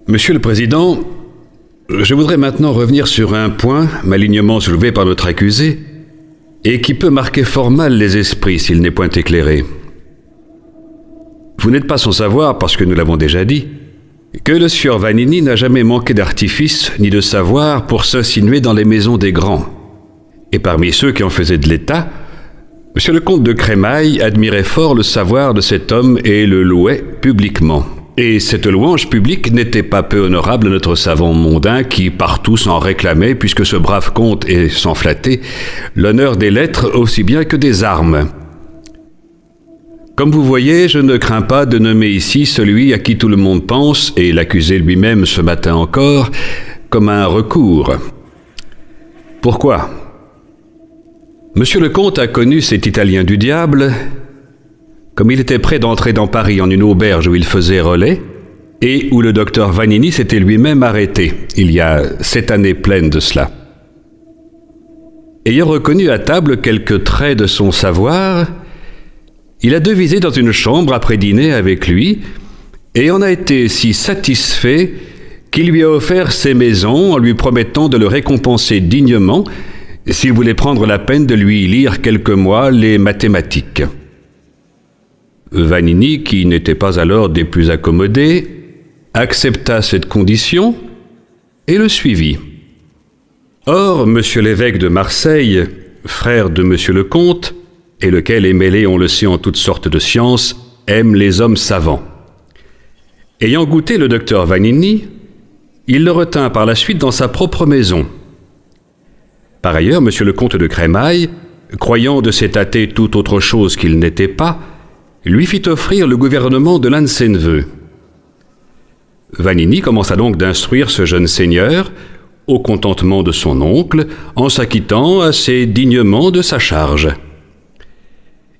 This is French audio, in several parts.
Monsieur le Président, je voudrais maintenant revenir sur un point malignement soulevé par notre accusé et qui peut marquer fort mal les esprits s'il n'est point éclairé. Vous n'êtes pas sans savoir, parce que nous l'avons déjà dit, que le sieur Vanini n'a jamais manqué d'artifice ni de savoir pour s'insinuer dans les maisons des grands. Et parmi ceux qui en faisaient de l'État, monsieur le comte de Crémaille admirait fort le savoir de cet homme et le louait publiquement. Et cette louange publique n'était pas peu honorable à notre savant mondain qui partout s'en réclamait, puisque ce brave comte est, sans flatter, l'honneur des lettres aussi bien que des armes. Comme vous voyez, je ne crains pas de nommer ici celui à qui tout le monde pense, et l'accusé lui-même ce matin encore, comme un recours. Pourquoi ? Monsieur le comte a connu cet Italien du diable, comme il était prêt d'entrer dans Paris en une auberge où il faisait relais, et où le docteur Vanini s'était lui-même arrêté, il y a 7 années pleines de cela. Ayant reconnu à table quelques traits de son savoir, il a devisé dans une chambre après dîner avec lui, et en a été si satisfait qu'il lui a offert ses maisons en lui promettant de le récompenser dignement s'il voulait prendre la peine de lui lire quelques mois les mathématiques. Vanini, qui n'était pas alors des plus accommodés, accepta cette condition et le suivit. Or, monsieur l'évêque de Marseille, frère de monsieur le comte, et lequel est mêlé, on le sait, en toutes sortes de sciences, aime les hommes savants. Ayant goûté le docteur Vanini, il le retint par la suite dans sa propre maison. Par ailleurs, monsieur le comte de Crémaille, croyant de s'étater tout autre chose qu'il n'était pas, lui fit offrir le gouvernement de l'un de ses neveux. Vanini commença donc d'instruire ce jeune seigneur, au contentement de son oncle, en s'acquittant assez dignement de sa charge.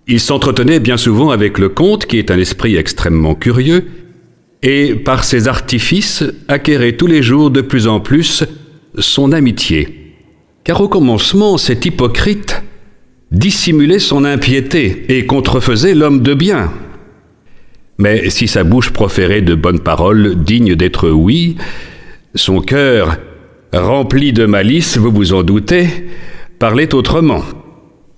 Il s'entretenait bien souvent avec le comte, qui est un esprit extrêmement curieux, et par ses artifices acquérait tous les jours de plus en plus son amitié. Car au commencement, cet hypocrite dissimulait son impiété et contrefaisait l'homme de bien. Mais si sa bouche proférait de bonnes paroles dignes d'être ouïes, son cœur, rempli de malice, vous vous en doutez, parlait autrement.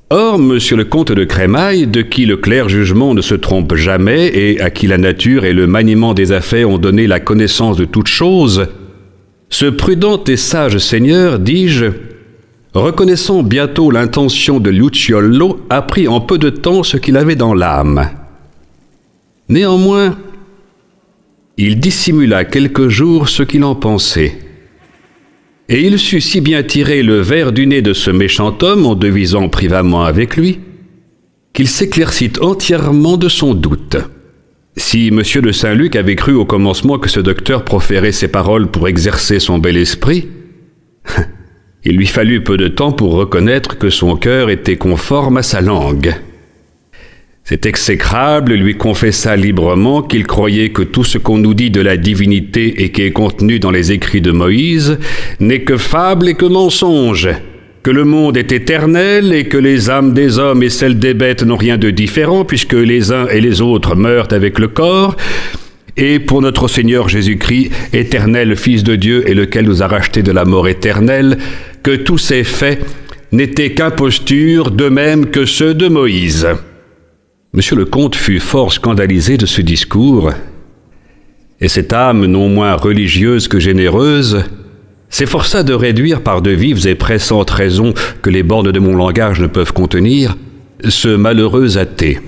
Or, monsieur le comte de Crémaille, de qui le clair jugement ne se trompe jamais et à qui la nature et le maniement des affaires ont donné la connaissance de toutes choses, ce prudent et sage seigneur, dis-je, reconnaissant bientôt l'intention de Luciolo, apprit en peu de temps ce qu'il avait dans l'âme. Néanmoins, il dissimula quelques jours ce qu'il en pensait. Et il sut si bien tirer le ver du nez de ce méchant homme en devisant privamment avec lui, qu'il s'éclaircit entièrement de son doute. Si M. de Saint-Luc avait cru au commencement que ce docteur proférait ces paroles pour exercer son bel esprit, il lui fallut peu de temps pour reconnaître que son cœur était conforme à sa langue. Cet exécrable lui confessa librement qu'il croyait que tout ce qu'on nous dit de la divinité et qui est contenu dans les écrits de Moïse n'est que fable et que mensonge, que le monde est éternel et que les âmes des hommes et celles des bêtes n'ont rien de différent puisque les uns et les autres meurent avec le corps, et pour notre Seigneur Jésus-Christ, éternel Fils de Dieu et lequel nous a rachetés de la mort éternelle, que tous ces faits n'étaient qu'impostures, de même que ceux de Moïse. Monsieur le comte fut fort scandalisé de ce discours, et cette âme non moins religieuse que généreuse s'efforça de réduire par de vives et pressantes raisons que les bornes de mon langage ne peuvent contenir, ce malheureux athée.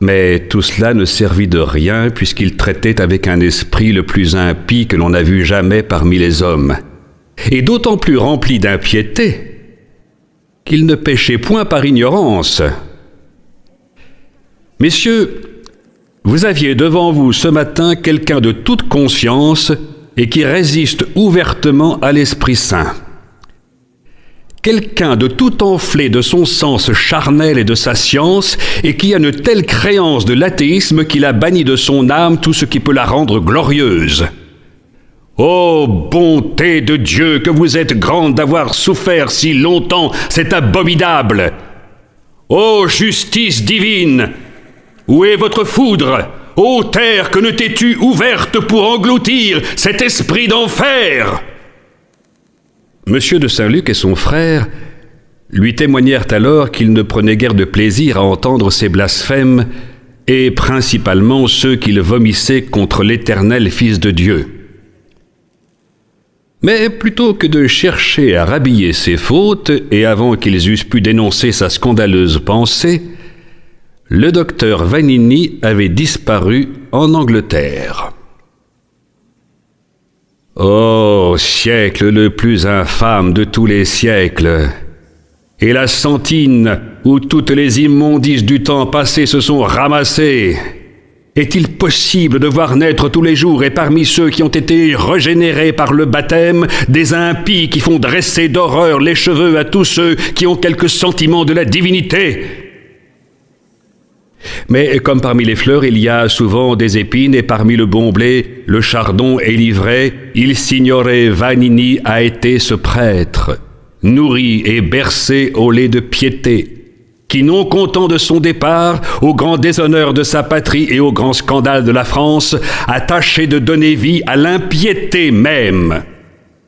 Mais tout cela ne servit de rien puisqu'il traitait avec un esprit le plus impie que l'on a vu jamais parmi les hommes, et d'autant plus rempli d'impiété qu'il ne péchait point par ignorance. Messieurs, vous aviez devant vous ce matin quelqu'un de toute conscience et qui résiste ouvertement à l'Esprit Saint. Quelqu'un de tout enflé de son sens charnel et de sa science et qui a une telle créance de l'athéisme qu'il a banni de son âme tout ce qui peut la rendre glorieuse. Ô bonté de Dieu, que vous êtes grande d'avoir souffert si longtemps cet abominable! Ô justice divine! Où est votre foudre? Ô terre, que ne t'es-tu ouverte pour engloutir cet esprit d'enfer » Monsieur de Saint-Luc et son frère lui témoignèrent alors qu'ils ne prenaient guère de plaisir à entendre ces blasphèmes, et principalement ceux qu'il vomissait contre l'Éternel Fils de Dieu. Mais plutôt que de chercher à rhabiller ses fautes, et avant qu'ils eussent pu dénoncer sa scandaleuse pensée, le docteur Vanini avait disparu en Angleterre. Ô siècle le plus infâme de tous les siècles, et la sentine où toutes les immondices du temps passé se sont ramassées, est-il possible de voir naître tous les jours et parmi ceux qui ont été régénérés par le baptême, des impies qui font dresser d'horreur les cheveux à tous ceux qui ont quelque sentiment de la divinité? Mais comme parmi les fleurs il y a souvent des épines et parmi le bon blé, le chardon et l'ivraie, il Signore Vanini a été ce prêtre, nourri et bercé au lait de piété, qui, non content de son départ, au grand déshonneur de sa patrie et au grand scandale de la France, a tâché de donner vie à l'impiété même.